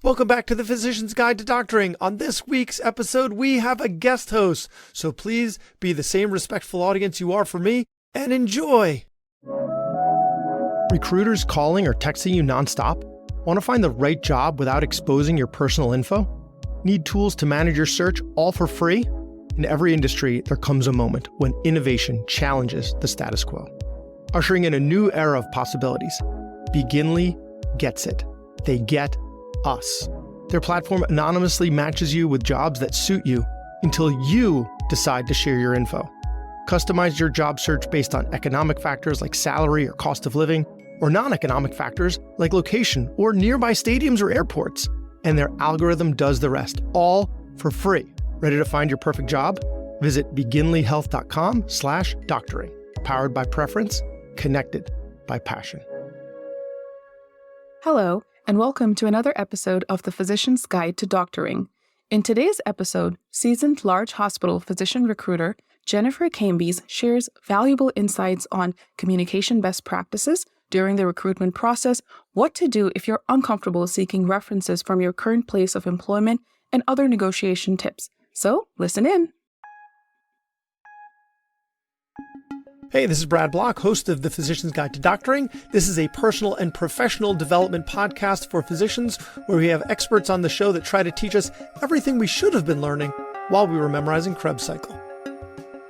Welcome back to the Physician's Guide to Doctoring. On this week's episode, we have a guest host, so please be the same respectful audience you are for me and enjoy. Recruiters calling or texting you nonstop? Want to find the right job without exposing your personal info? Need tools to manage your search all for free? In every industry, there comes a moment when innovation challenges the status quo, ushering in a new era of possibilities. Beginly gets it. They get us. Their platform anonymously matches you with jobs that suit you until you decide to share your info. Customize your job search based on economic factors like salary or cost of living, or non-economic factors like location or nearby stadiums or airports. And their algorithm does the rest, all for free. Ready to find your perfect job? Visit beginlyhealth.com/doctoring. Powered by preference, connected by passion. Hello, and welcome to another episode of the Physician's Guide to Doctoring. In today's episode, seasoned large hospital physician recruiter Jennifer Kambies shares valuable insights on communication best practices during the recruitment process, what to do if you're uncomfortable seeking references from your current place of employment, and other negotiation tips. So, listen in. Hey, this is Brad Block, host of the Physician's Guide to Doctoring. This is a personal and professional development podcast for physicians where we have experts on the show that try to teach us everything we should have been learning while we were memorizing Krebs cycle.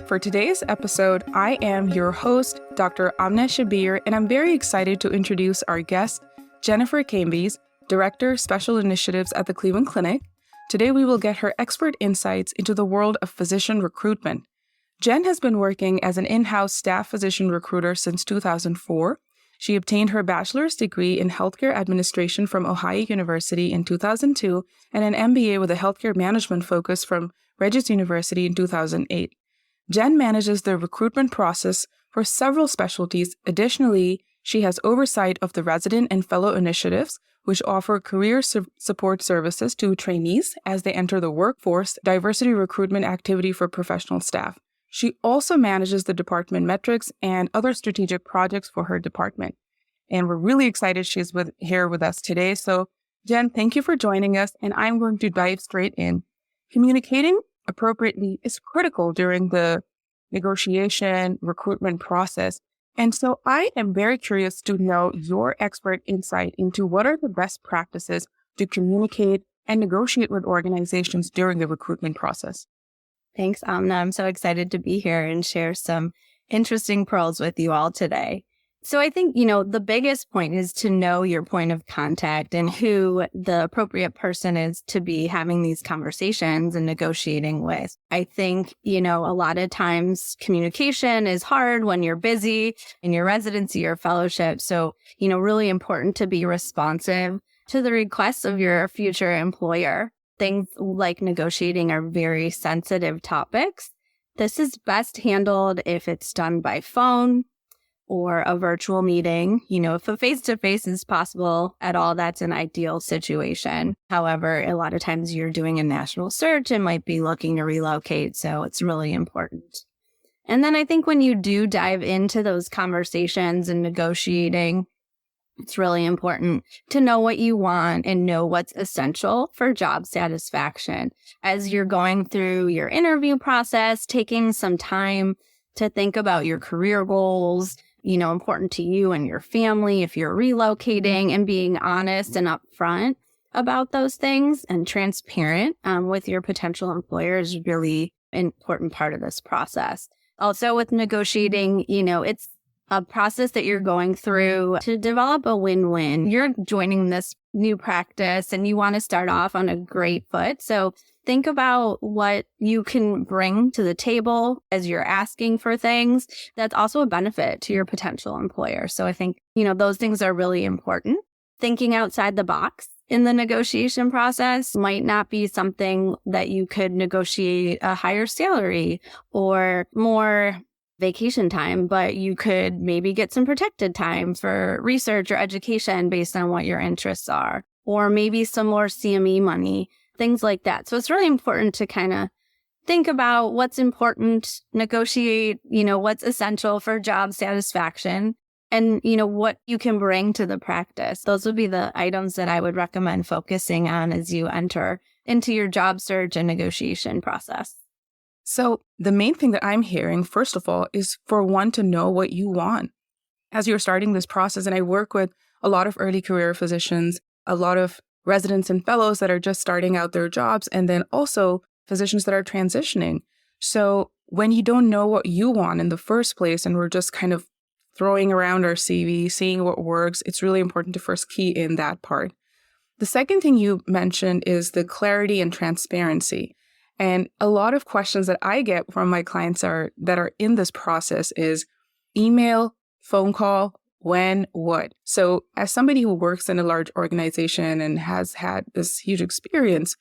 For today's episode, I am your host, Dr. Amna Shabbir, and I'm very excited to introduce our guest, Jennifer Kambies, Director, Special Initiatives at the Cleveland Clinic. Today, we will get her expert insights into the world of physician recruitment. Jen has been working as an in-house staff physician recruiter since 2004. She obtained her bachelor's degree in healthcare administration from Ohio University in 2002 and an MBA with a healthcare management focus from Regis University in 2008. Jen manages the recruitment process for several specialties. Additionally, she has oversight of the resident and fellow initiatives, which offer career support services to trainees as they enter the workforce, diversity recruitment activity for professional staff. She also manages the department metrics and other strategic projects for her department. And we're really excited she's here with us today. So, Jen, thank you for joining us, and I'm going to dive straight in. Communicating appropriately is critical during the negotiation recruitment process. And so I am very curious to know your expert insight into what are the best practices to communicate and negotiate with organizations during the recruitment process. Thanks, Amna. I'm so excited to be here and share some interesting pearls with you all today. So I think, the biggest point is to know your point of contact and who the appropriate person is to be having these conversations and negotiating with. I think, a lot of times communication is hard when you're busy in your residency or fellowship. So, really important to be responsive to the requests of your future employer. Things like negotiating are very sensitive topics. This is best handled if it's done by phone or a virtual meeting. If a face-to-face is possible at all, that's an ideal situation. However, a lot of times you're doing a national search and might be looking to relocate, so it's really important. And then I think when you do dive into those conversations and negotiating, it's really important to know what you want and know what's essential for job satisfaction. As you're going through your interview process, taking some time to think about your career goals, important to you and your family if you're relocating, and being honest and upfront about those things and transparent with your potential employer is really an important part of this process. Also with negotiating, it's a process that you're going through to develop a win-win. You're joining this new practice and you want to start off on a great foot. So think about what you can bring to the table as you're asking for things that's also a benefit to your potential employer. So I think, those things are really important. Thinking outside the box in the negotiation process might not be something that you could negotiate a higher salary or more vacation time, but you could maybe get some protected time for research or education based on what your interests are, or maybe some more CME money, things like that. So it's really important to kind of think about what's important, negotiate, what's essential for job satisfaction. and, what you can bring to the practice. Those would be the items that I would recommend focusing on as you enter into your job search and negotiation process. So the main thing that I'm hearing, first of all, is for one to know what you want. As you're starting this process, and I work with a lot of early career physicians, a lot of residents and fellows that are just starting out their jobs, and then also physicians that are transitioning. So when you don't know what you want in the first place, and we're just kind of throwing around our CV, seeing what works, it's really important to first key in that part. The second thing you mentioned is the clarity and transparency. And a lot of questions that I get from my clients that are in this process is email, phone call, when, what. So as somebody who works in a large organization and has had this huge experience,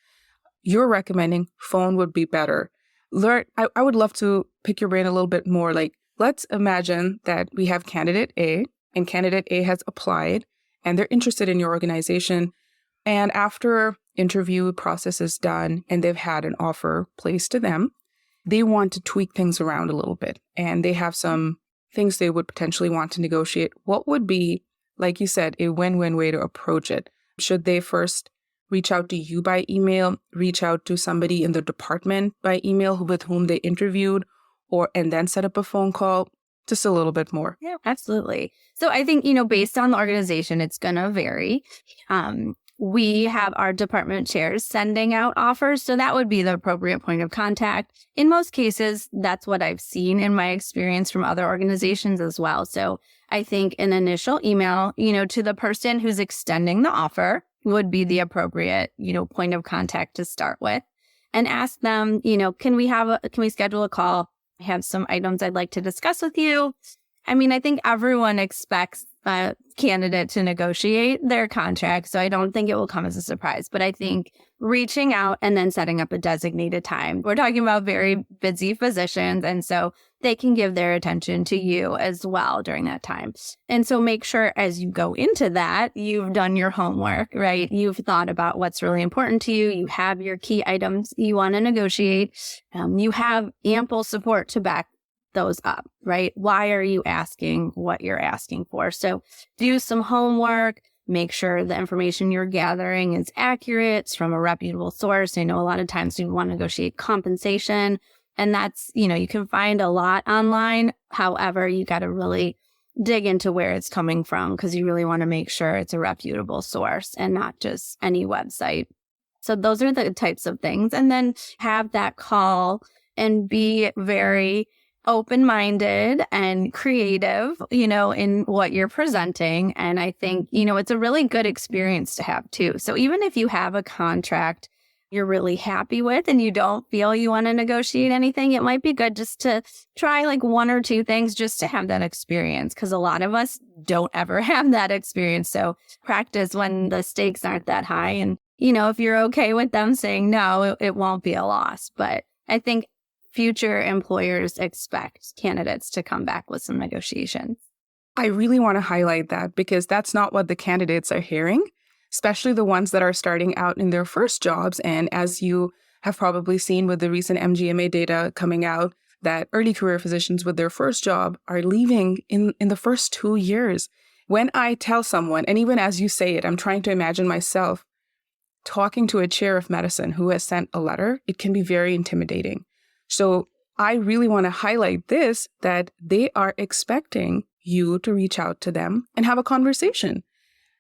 you're recommending phone would be better. I would love to pick your brain a little bit more. Like, let's imagine that we have candidate A, and candidate A has applied, and they're interested in your organization. And after interview process is done and they've had an offer placed to them, they want to tweak things around a little bit. And they have some things they would potentially want to negotiate. What would be, like you said, a win-win way to approach it? Should they first reach out to you by email, reach out to somebody in the department by email with whom they interviewed, and then set up a phone call? Just a little bit more. Yeah, absolutely. So I think, based on the organization, it's going to vary. We have our department chairs sending out offers, so that would be the appropriate point of contact. In most cases, that's what I've seen in my experience from other organizations as well. So I think an initial email, to the person who's extending the offer would be the appropriate, point of contact to start with, and ask them, can we schedule a call? I have some items I'd like to discuss with you. I mean, I think everyone expects a candidate to negotiate their contract, so I don't think it will come as a surprise. But I think reaching out and then setting up a designated time. We're talking about very busy physicians, and so they can give their attention to you as well during that time. And so make sure as you go into that, you've done your homework, right? You've thought about what's really important to you. You have your key items you want to negotiate. You have ample support to back those up, right? Why are you asking what you're asking for? So do some homework, make sure the information you're gathering is accurate, it's from a reputable source. I know a lot of times you want to negotiate compensation, and that's, you can find a lot online. However, you got to really dig into where it's coming from, because you really want to make sure it's a reputable source and not just any website. So those are the types of things. And then have that call and be very open-minded and creative, in what you're presenting. And I think, it's a really good experience to have too. So even if you have a contract you're really happy with and you don't feel you want to negotiate anything, it might be good just to try like one or two things just to have that experience, because a lot of us don't ever have that experience. So practice when the stakes aren't that high. And, if you're okay with them saying no, it won't be a loss. But I think future employers expect candidates to come back with some negotiations. I really want to highlight that, because that's not what the candidates are hearing, especially the ones that are starting out in their first jobs. And as you have probably seen with the recent MGMA data coming out, that early career physicians with their first job are leaving in the first 2 years. When I tell someone, and even as you say it, I'm trying to imagine myself talking to a chair of medicine who has sent a letter, it can be very intimidating. So I really want to highlight this, that they are expecting you to reach out to them and have a conversation.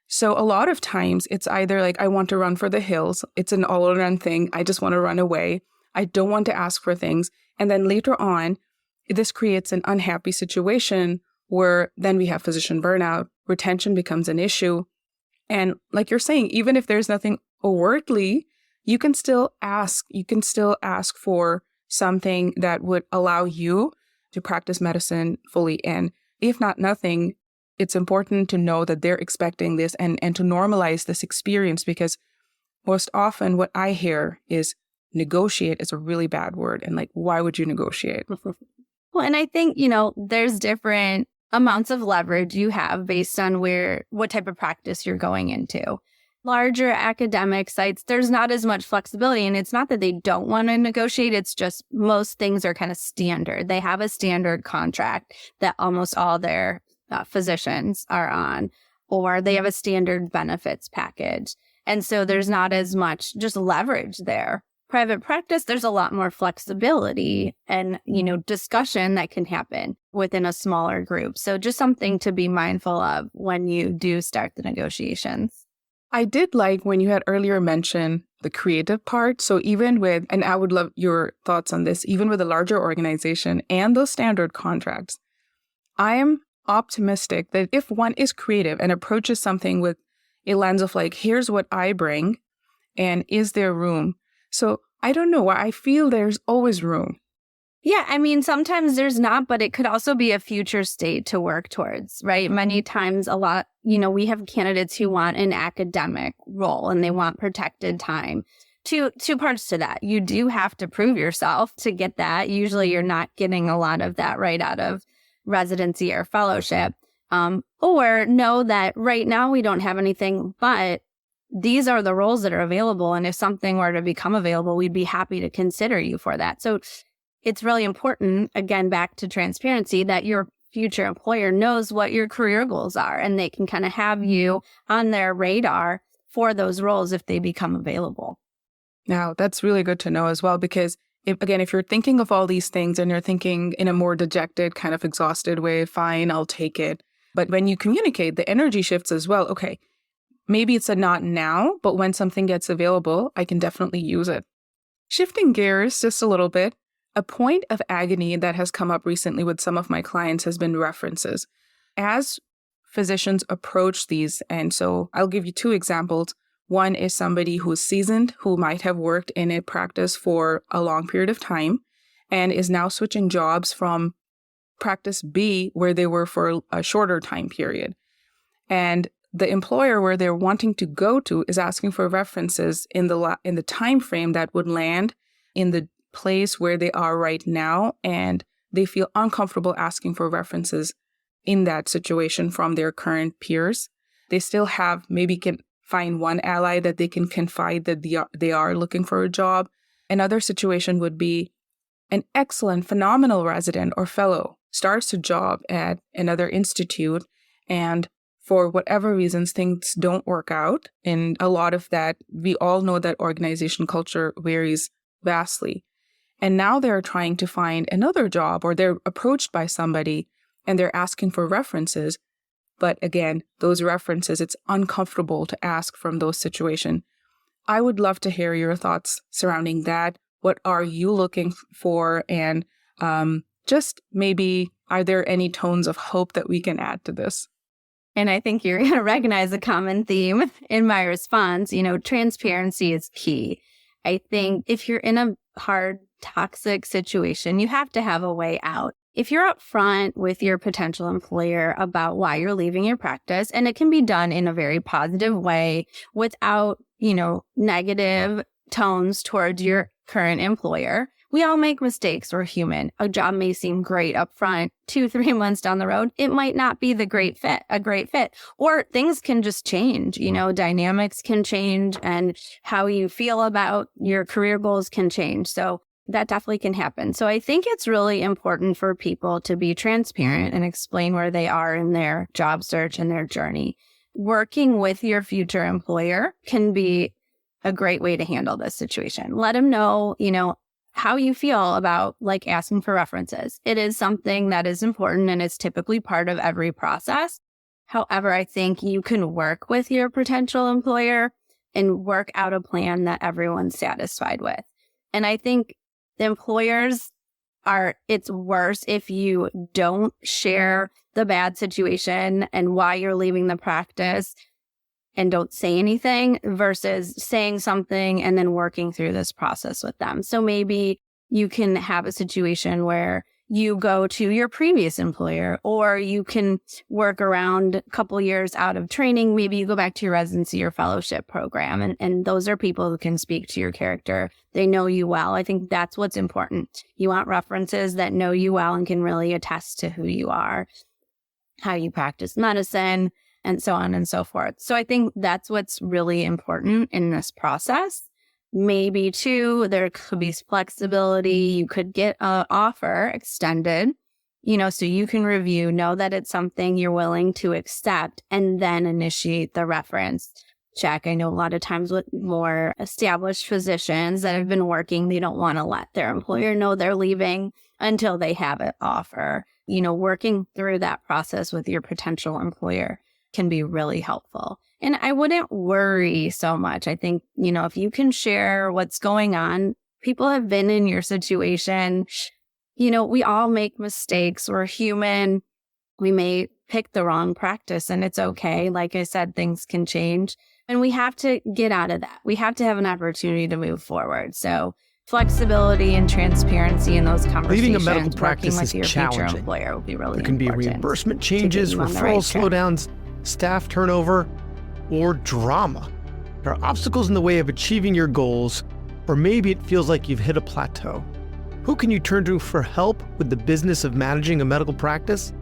So a lot of times it's either like, I want to run for the hills. It's an all or none thing. I just want to run away. I don't want to ask for things. And then later on, this creates an unhappy situation where then we have physician burnout, retention becomes an issue. And like you're saying, even if there's nothing overtly, you can still ask. You can still ask for something that would allow you to practice medicine fully. And if not nothing, it's important to know that they're expecting this and to normalize this experience, because most often what I hear is negotiate is a really bad word. And like, why would you negotiate? Well, and I think, there's different amounts of leverage you have based on what type of practice you're going into. Larger academic sites, there's not as much flexibility. And it's not that they don't want to negotiate. It's just most things are kind of standard. They have a standard contract that almost all their physicians are on, or they have a standard benefits package. And so there's not as much just leverage there. Private practice, there's a lot more flexibility and, discussion that can happen within a smaller group. So just something to be mindful of when you do start the negotiations. I did like when you had earlier mentioned the creative part. So even with, and I would love your thoughts on this, even with a larger organization and those standard contracts, I am optimistic that if one is creative and approaches something with a lens of like, here's what I bring, and is there room? So I don't know. I feel there's always room. Yeah, I mean, sometimes there's not, but it could also be a future state to work towards, right? Many times we have candidates who want an academic role and they want protected time. Two parts to that. You do have to prove yourself to get that. Usually you're not getting a lot of that right out of residency or fellowship. Or know that right now we don't have anything, but these are the roles that are available. And if something were to become available, we'd be happy to consider you for that. So it's really important, again, back to transparency, that your future employer knows what your career goals are and they can kind of have you on their radar for those roles if they become available. Now, that's really good to know as well, because if you're thinking of all these things and you're thinking in a more dejected, kind of exhausted way, fine, I'll take it. But when you communicate, the energy shifts as well. Okay, maybe it's a not now, but when something gets available, I can definitely use it. Shifting gears just a little bit, a point of agony that has come up recently with some of my clients has been references. As physicians approach these, and so I'll give you two examples. One is somebody who's seasoned, who might have worked in a practice for a long period of time and is now switching jobs from practice B, where they were for a shorter time period. And the employer where they're wanting to go to is asking for references in the time frame that would land in the place where they are right now, and they feel uncomfortable asking for references in that situation from their current peers. They still have, maybe can find one ally that they can confide that they are looking for a job. Another situation would be an excellent, phenomenal resident or fellow starts a job at another institute, and for whatever reasons, things don't work out. And a lot of that, we all know that organization culture varies vastly. And now they're trying to find another job, or they're approached by somebody and they're asking for references. But again, those references, it's uncomfortable to ask from those situations. I would love to hear your thoughts surrounding that. What are you looking for? And just maybe, are there any tones of hope that we can add to this? And I think you're going to recognize a common theme in my response. Transparency is key. I think if you're in a hard, toxic situation, you have to have a way out. If you're upfront with your potential employer about why you're leaving your practice, and it can be done in a very positive way without, negative tones towards your current employer. We all make mistakes. We're human. A job may seem great up front. 2-3 months down the road, it might not be a great fit, or things can just change. Dynamics can change, and how you feel about your career goals can change. So that definitely can happen. So I think it's really important for people to be transparent and explain where they are in their job search and their journey. Working with your future employer can be a great way to handle this situation. Let them know, how you feel about asking for references. It is something that is important and it's typically part of every process. However, I think you can work with your potential employer and work out a plan that everyone's satisfied with. And I think the employers it's worse if you don't share the bad situation and why you're leaving the practice and don't say anything versus saying something and then working through this process with them. So maybe you can have a situation where you go to your previous employer, or you can work around a couple years out of training. Maybe you go back to your residency or fellowship program, and those are people who can speak to your character. They know you well. I think that's what's important. You want references that know you well and can really attest to who you are, how you practice medicine, and so on and so forth. So I think that's what's really important in this process. Maybe too, there could be flexibility. You could get an offer extended, so you can review, know that it's something you're willing to accept, and then initiate the reference check. I know a lot of times with more established physicians that have been working, they don't want to let their employer know they're leaving until they have an offer. Working through that process with your potential employer can be really helpful. And I wouldn't worry so much. I think, if you can share what's going on, people have been in your situation. We all make mistakes. We're human. We may pick the wrong practice, and it's okay. Like I said, things can change, and we have to get out of that. We have to have an opportunity to move forward. So flexibility and transparency in those conversations. Leaving a medical practice with is your challenging. future employer will be really There can be important reimbursement changes, to get you on the referral right track. slowdowns, staff turnover, or drama. There are obstacles in the way of achieving your goals, or maybe it feels like you've hit a plateau. Who can you turn to for help with the business of managing a medical practice?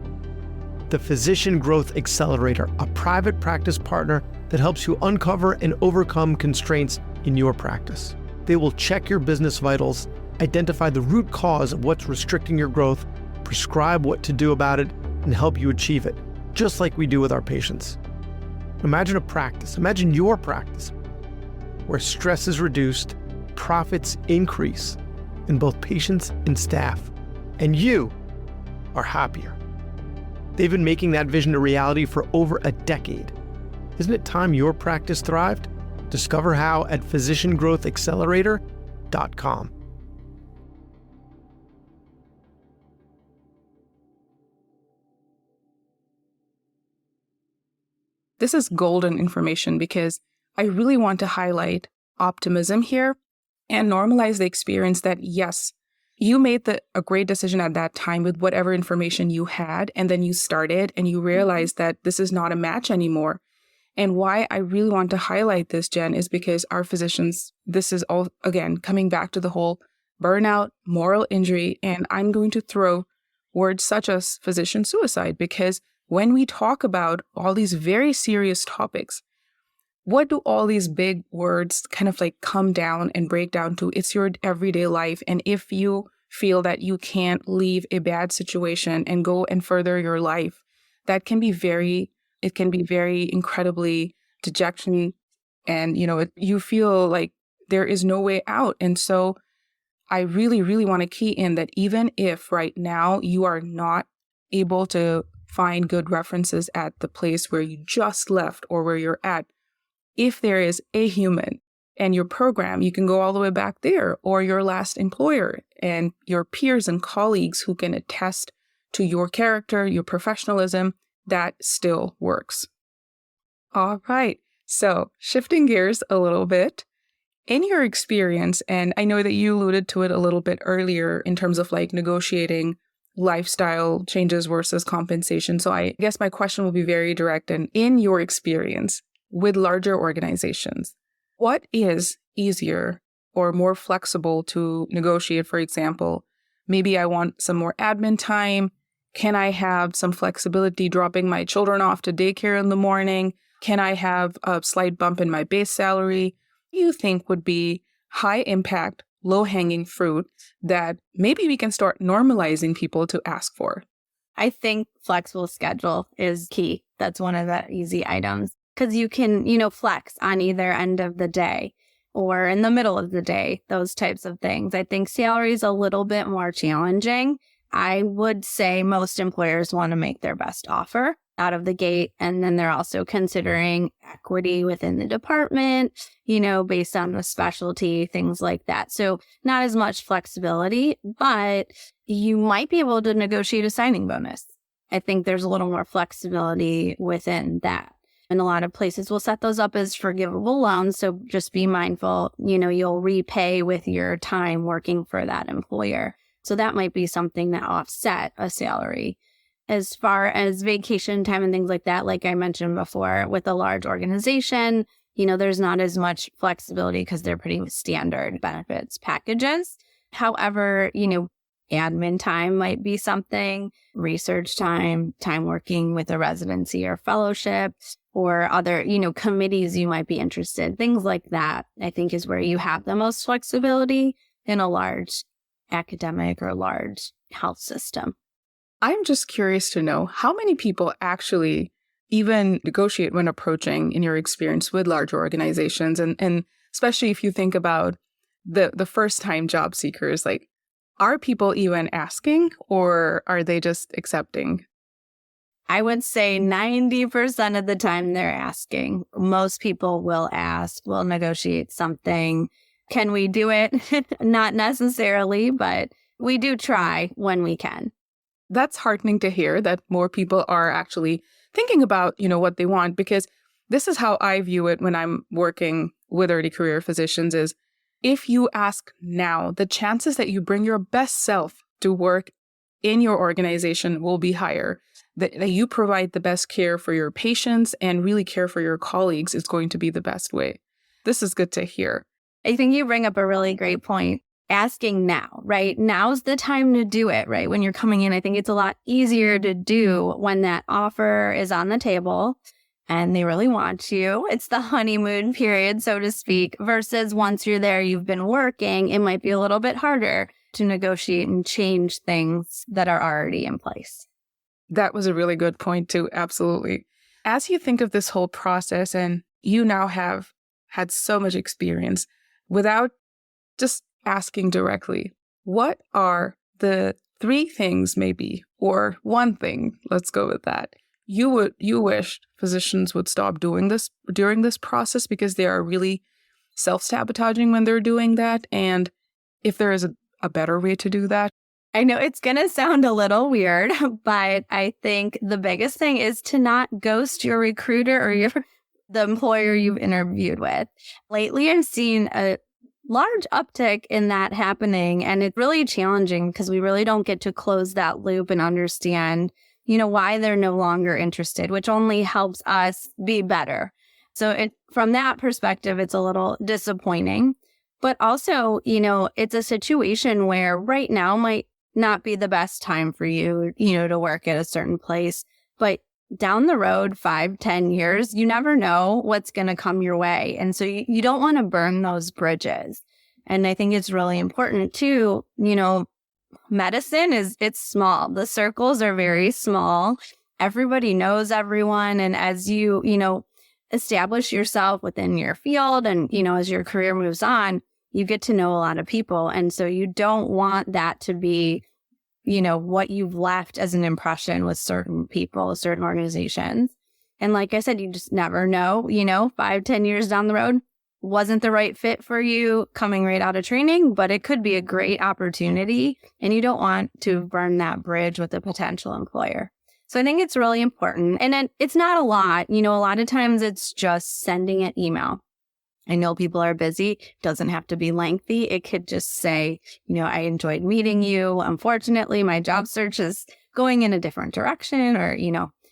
The Physician Growth Accelerator, a private practice partner that helps you uncover and overcome constraints in your practice. They will check your business vitals, identify the root cause of what's restricting your growth, prescribe what to do about it, and help you achieve it, just like we do with our patients. Imagine your practice, where stress is reduced, profits increase, and both patients and staff, and you are happier. They've been making that vision a reality for over a decade. Isn't it time your practice thrived? Discover how at physiciangrowthaccelerator.com. This is golden information because I really want to highlight optimism here and normalize the experience that, yes, you made a great decision at that time with whatever information you had, and then you started and you realized that this is not a match anymore. And why I really want to highlight this, Jen, is because our physicians, this is all, again, coming back to the whole burnout, moral injury, and I'm going to throw words such as physician suicide, because when we talk about all these very serious topics, what do all these big words kind of like come down and break down to? It's your everyday life. And if you feel that you can't leave a bad situation and go and further your life, that can be very incredibly dejection. And, you feel like there is no way out. And so I really, really want to key in that even if right now you are not able to find good references at the place where you just left or where you're at, if there is a human and your program, you can go all the way back there, or your last employer and your peers and colleagues who can attest to your character, your professionalism, that still works. All right. So shifting gears a little bit, in your experience, and I know that you alluded to it a little bit earlier in terms of like negotiating lifestyle changes versus compensation. So I guess my question will be very direct. And in your experience with larger organizations, what is easier or more flexible to negotiate? For example, maybe I want some more admin time. Can I have some flexibility dropping my children off to daycare in the morning? Can I have a slight bump in my base salary? What do you think would be high impact, low-hanging fruit that maybe we can start normalizing people to ask for? I think flexible schedule is key. That's one of the easy items, because you can, flex on either end of the day or in the middle of the day, those types of things. I think salary is a little bit more challenging. I would say most employers want to make their best offer out of the gate. And then they're also considering equity within the department, based on the specialty, things like that. So not as much flexibility, but you might be able to negotiate a signing bonus. I think there's a little more flexibility within that. And a lot of places will set those up as forgivable loans. So just be mindful, you'll repay with your time working for that employer. So that might be something that offset a salary. As far as vacation time and things like that, like I mentioned before, with a large organization, there's not as much flexibility because they're pretty standard benefits packages. However, admin time might be something, research time working with a residency or fellowship, or other, committees you might be interested. Things like that, I think, is where you have the most flexibility in a large academic or large health system. I'm just curious to know how many people actually even negotiate when approaching, in your experience, with large organizations, and especially if you think about the first-time job seekers, like, are people even asking or are they just accepting? I would say 90% of the time they're asking. Most people will ask, will negotiate something. Can we do it? Not necessarily, but we do try when we can. That's heartening to hear that more people are actually thinking about, what they want, because this is how I view it when I'm working with early career physicians is if you ask now, the chances that you bring your best self to work in your organization will be higher. That you provide the best care for your patients and really care for your colleagues is going to be the best way. This is good to hear. I think you bring up a really great point. Asking now, right? Now's the time to do it, right? When you're coming in, I think it's a lot easier to do when that offer is on the table and they really want you. It's the honeymoon period, so to speak, versus once you're there, you've been working, it might be a little bit harder to negotiate and change things that are already in place. That was a really good point too. Absolutely. As you think of this whole process, and you now have had so much experience, without just asking directly, what are the 3 things maybe, or one thing, let's go with that, you wish physicians would stop doing this during this process because they are really self-sabotaging when they're doing that? And if there is a better way to do that? I know it's going to sound a little weird, but I think the biggest thing is to not ghost your recruiter or the employer you've interviewed with. Lately, I've seen a large uptick in that happening, and it's really challenging because we really don't get to close that loop and understand, why they're no longer interested, which only helps us be better. So from that perspective, it's a little disappointing. But also, it's a situation where right now might not be the best time for you, to work at a certain place. But down the road, 5-10 years, you never know what's going to come your way. And so you don't want to burn those bridges. And I think it's really important too, medicine it's small. The circles are very small. Everybody knows everyone. And as you, establish yourself within your field and, as your career moves on, you get to know a lot of people. And so you don't want that to be, what you've left as an impression with certain people, certain organizations. And like I said, you just never know, 5-10 years down the road, wasn't the right fit for you coming right out of training, but it could be a great opportunity. And you don't want to burn that bridge with a potential employer. So I think it's really important. And then it's not a lot, a lot of times it's just sending an email. I know people are busy. It doesn't have to be lengthy. It could just say, I enjoyed meeting you. Unfortunately, my job search is going in a different direction, or,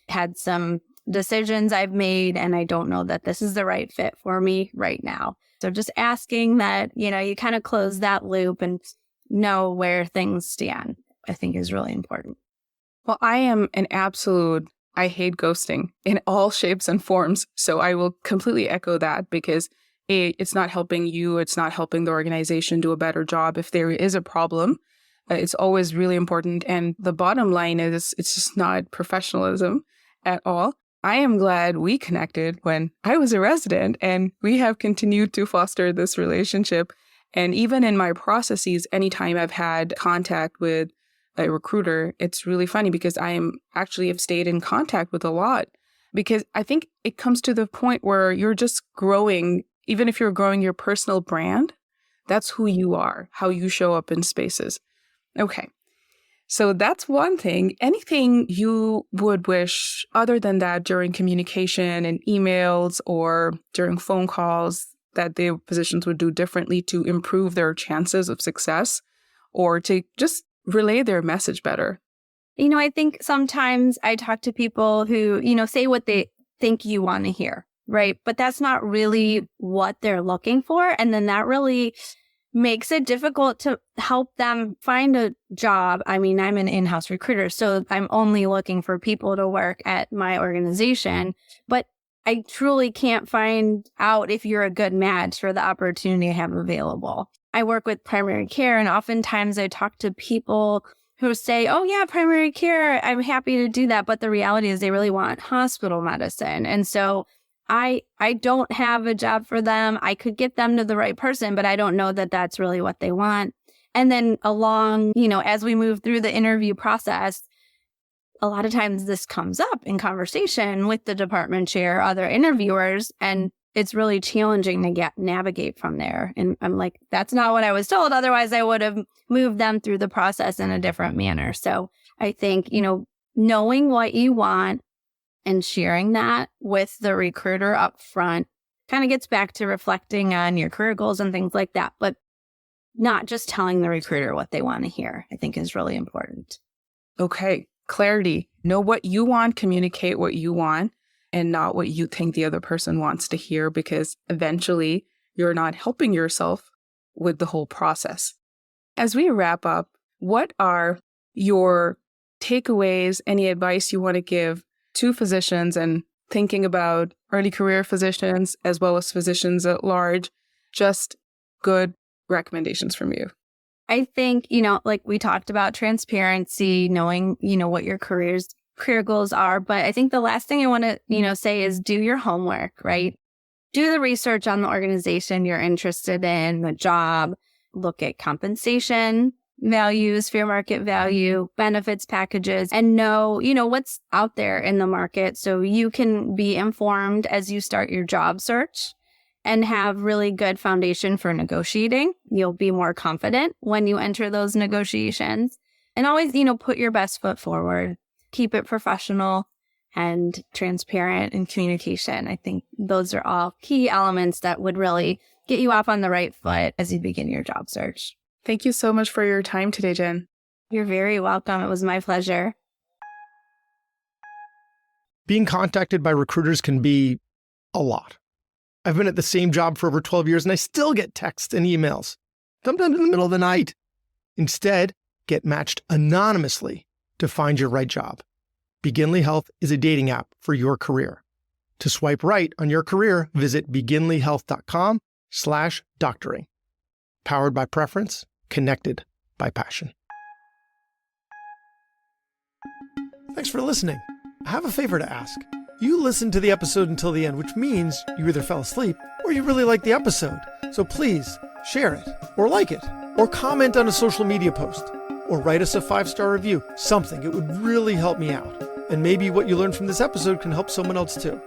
had some decisions I've made and I don't know that this is the right fit for me right now. So just asking that, you kind of close that loop and know where things stand, I think is really important. Well, I am I hate ghosting in all shapes and forms. So I will completely echo that because it's not helping you. It's not helping the organization do a better job. If there is a problem, it's always really important. And the bottom line is it's just not professionalism at all. I am glad we connected when I was a resident, and we have continued to foster this relationship. And even in my processes, anytime I've had contact with a recruiter, it's really funny because have stayed in contact with a lot, because I think it comes to the point where you're just growing. Even if you're growing your personal brand, that's who you are, how you show up in spaces. Okay, so that's one thing. Anything you would wish other than that during communication and emails or during phone calls that the physicians would do differently to improve their chances of success or to just relay their message better? I think sometimes I talk to people who, say what they think you want to hear. Right. But that's not really what they're looking for. And then that really makes it difficult to help them find a job. I mean, I'm an in-house recruiter, so I'm only looking for people to work at my organization. But I truly can't find out if you're a good match for the opportunity I have available. I work with primary care, and oftentimes I talk to people who say, oh yeah, primary care, I'm happy to do that. But the reality is they really want hospital medicine. And so I don't have a job for them. I could get them to the right person, but I don't know that that's really what they want. And then along, as we move through the interview process, a lot of times this comes up in conversation with the department chair, other interviewers, and it's really challenging to navigate from there. And I'm like, that's not what I was told. Otherwise, I would have moved them through the process in a different manner. So I think, knowing what you want and sharing that with the recruiter up front kind of gets back to reflecting on your career goals and things like that. But not just telling the recruiter what they want to hear, I think is really important. Okay. Clarity. Know what you want, communicate what you want, and not what you think the other person wants to hear, because eventually you're not helping yourself with the whole process. As we wrap up, what are your takeaways, any advice you want to give to physicians and thinking about early career physicians as well as physicians at large? Just good recommendations from you. I think, like we talked about transparency, knowing, what your career goals are. But I think the last thing I want to, say is do your homework, right? Do the research on the organization you're interested in, the job, look at compensation values, fair market value, benefits packages, and know, what's out there in the market so you can be informed as you start your job search and have really good foundation for negotiating. You'll be more confident when you enter those negotiations. And always, put your best foot forward. Keep it professional and transparent in communication. I think those are all key elements that would really get you off on the right foot as you begin your job search. Thank you so much for your time today, Jen. You're very welcome. It was my pleasure. Being contacted by recruiters can be a lot. I've been at the same job for over 12 years and I still get texts and emails, sometimes in the middle of the night. Instead, get matched anonymously to find your right job. Beginly Health is a dating app for your career. To swipe right on your career, visit beginlyhealth.com/doctoring. Powered by preference, connected by passion. Thanks for listening. I have a favor to ask. You listened to the episode until the end, which means you either fell asleep or you really liked the episode. So please share it or like it or comment on a social media post or write us a 5-star review, something. It would really help me out. And maybe what you learned from this episode can help someone else too.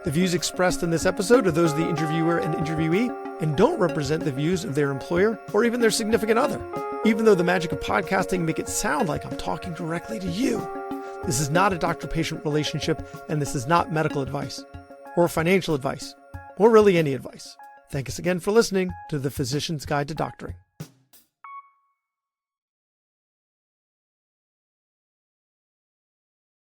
The views expressed in this episode are those of the interviewer and interviewee and don't represent the views of their employer or even their significant other. Even though the magic of podcasting make it sound like I'm talking directly to you. This is not a doctor-patient relationship, and this is not medical advice, or financial advice, or really any advice. Thank us again for listening to The Physician's Guide to Doctoring.